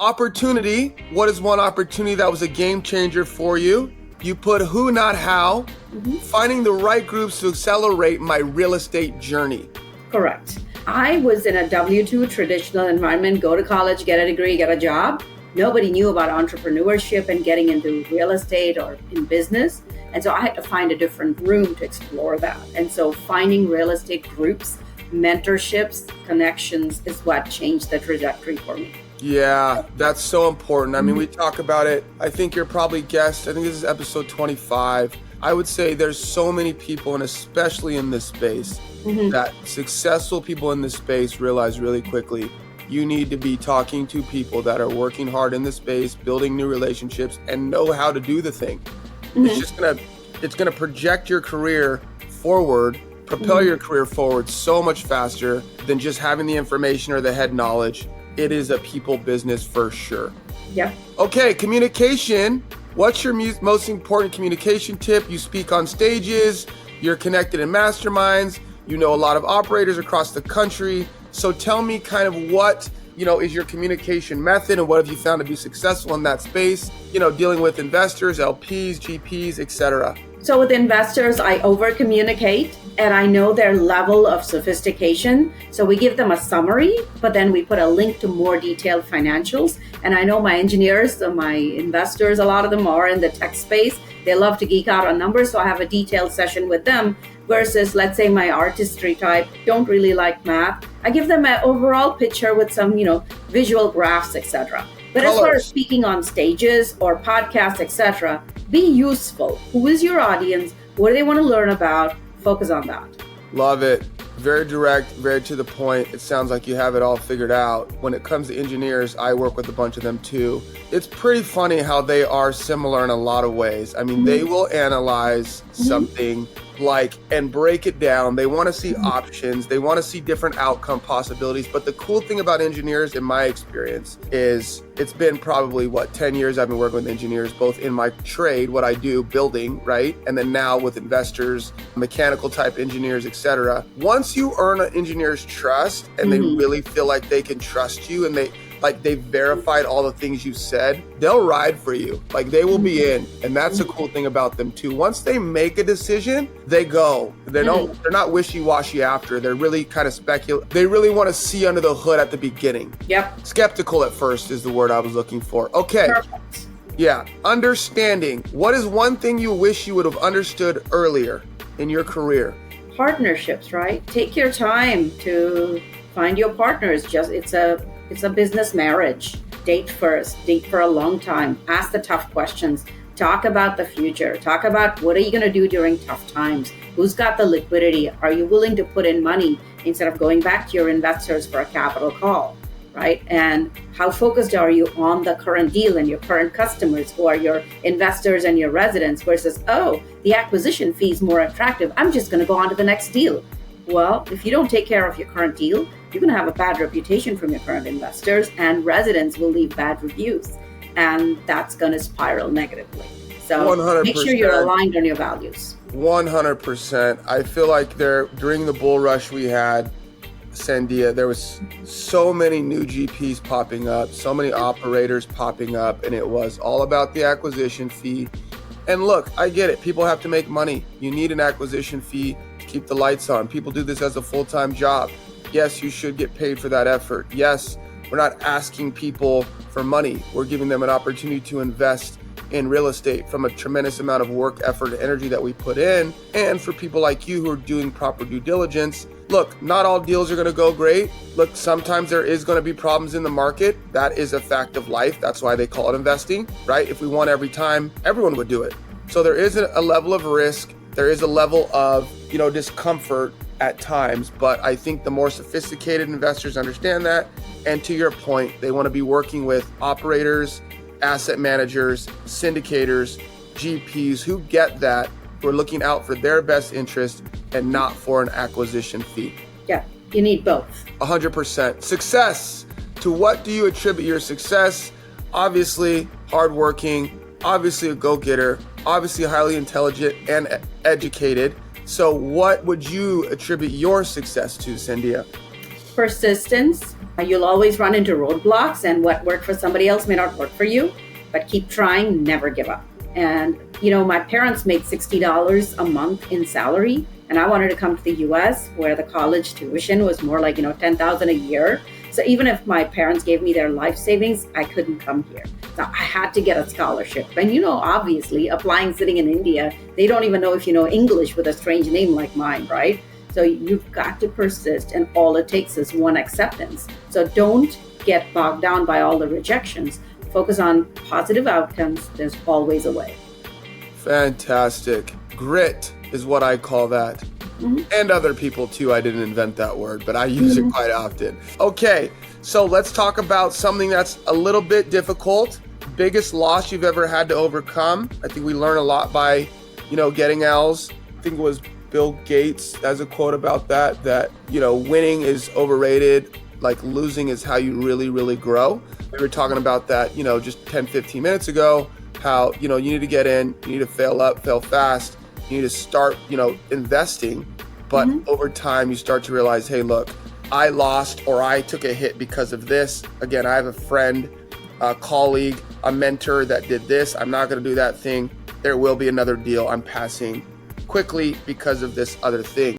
Opportunity. What is one opportunity that was a game changer for you? You put who, not how. Finding the right groups to accelerate my real estate journey. Correct. I was in a W-2 traditional environment, go to college, get a degree, get a job. Nobody knew about entrepreneurship and getting into real estate or in business. And so I had to find a different room to explore that. And so finding real estate groups, mentorships, connections is what changed the trajectory for me. Yeah, that's so important. I mean, we talk about it. I think you're probably guest. I think this is episode 25. I would say there's so many people, and especially in this space, that successful people in this space realize really quickly, you need to be talking to people that are working hard in this space, building new relationships, and know how to do the thing. It's gonna project your career forward, propel your career forward so much faster than just having the information or the head knowledge. It is a people business for sure. Yeah. Okay, communication. What's your most important communication tip? You speak on stages, you're connected in masterminds, you know a lot of operators across the country. So tell me kind of what, is your communication method and what have you found to be successful in that space, dealing with investors, LPs, GPs, etc. So with investors, I over communicate and I know their level of sophistication. So we give them a summary, but then we put a link to more detailed financials. And I know my engineers, my investors, a lot of them are in the tech space. They love to geek out on numbers. So I have a detailed session with them versus, let's say, my artistry type don't really like math. I give them an overall picture with some, visual graphs, etc. But as far as speaking on stages or podcasts, etc., be useful. Who is your audience? What do they want to learn about? Focus on that. Love it. Very direct, very to the point. It sounds like you have it all figured out. When it comes to engineers, I work with a bunch of them too. It's pretty funny how they are similar in a lot of ways. I mean, they will analyze something and break it down. They want to see options. They want to see different outcome possibilities. But the cool thing about engineers, in my experience, is it's been probably 10 years I've been working with engineers, both in my trade, what I do, building, right? And then now with investors, mechanical type engineers, etc. Once you earn an engineer's trust and they really feel like they can trust you and they've verified all the things you said, they'll ride for you. They will be in. And that's a cool thing about them too. Once they make a decision, they go. They're not wishy-washy after. They're really kind of They really want to see under the hood at the beginning. Yep. Skeptical at first is the word I was looking for. Okay. Perfect. Yeah. Understanding. What is one thing you wish you would have understood earlier in your career? Partnerships, right? Take your time to find your partners. It's a business marriage. Date first, date for a long time. Ask the tough questions. Talk about the future. Talk about what are you going to do during tough times? Who's got the liquidity? Are you willing to put in money instead of going back to your investors for a capital call, right? And how focused are you on the current deal and your current customers who are your investors and your residents versus, the acquisition fee is more attractive. I'm just going to go on to the next deal. Well, if you don't take care of your current deal, you're going to have a bad reputation from your current investors and residents will leave bad reviews and that's going to spiral negatively. So 100%. Make sure you're aligned on your values. 100%. I feel like during the bull rush we had, Sandia, there was so many new GPs popping up, so many operators popping up, and it was all about the acquisition fee. And look, I get it. People have to make money. You need an acquisition fee to keep the lights on. People do this as a full-time job. Yes, you should get paid for that effort. Yes, we're not asking people for money. We're giving them an opportunity to invest in real estate from a tremendous amount of work, effort, and energy that we put in. And for people like you who are doing proper due diligence, look, not all deals are going to go great. Look, sometimes there is going to be problems in the market. That is a fact of life. That's why they call it investing, right? If we won every time, everyone would do it. So there is a level of risk. There is a level of, discomfort at times, but I think the more sophisticated investors understand that. And to your point, they want to be working with operators, asset managers, syndicators, GPs who get that, who are looking out for their best interest and not for an acquisition fee. Yeah, you need both. 100%. Success. To what do you attribute your success? Obviously, hardworking, obviously a go-getter, obviously highly intelligent and educated. So what would you attribute your success to, Sandia? persistence. You'll always run into roadblocks, and what worked for somebody else may not work for you, but keep trying, never give up. And, my parents made $60 a month in salary, and I wanted to come to the US where the college tuition was more like, $10,000 a year. So even if my parents gave me their life savings, I couldn't come here. So I had to get a scholarship. And, obviously applying sitting in India, they don't even know if you know English with a strange name like mine, right? So you've got to persist, and all it takes is one acceptance. So don't get bogged down by all the rejections. Focus on positive outcomes. There's always a way. Fantastic. Grit is what I call that. Mm-hmm. And other people too. I didn't invent that word, but I use it quite often. Okay, so let's talk about something that's a little bit difficult. Biggest loss you've ever had to overcome. I think we learn a lot by, getting L's. I think it was Bill Gates has a quote about that, winning is overrated. Like losing is how you really, really grow. We were talking about that, just 10, 15 minutes ago, how, you need to get in, you need to fail fast. You need to start, investing, but over time you start to realize, hey, look, I lost or I took a hit because of this. Again, I have a friend, a colleague, a mentor that did this. I'm not going to do that thing. There will be another deal. I'm passing quickly because of this other thing.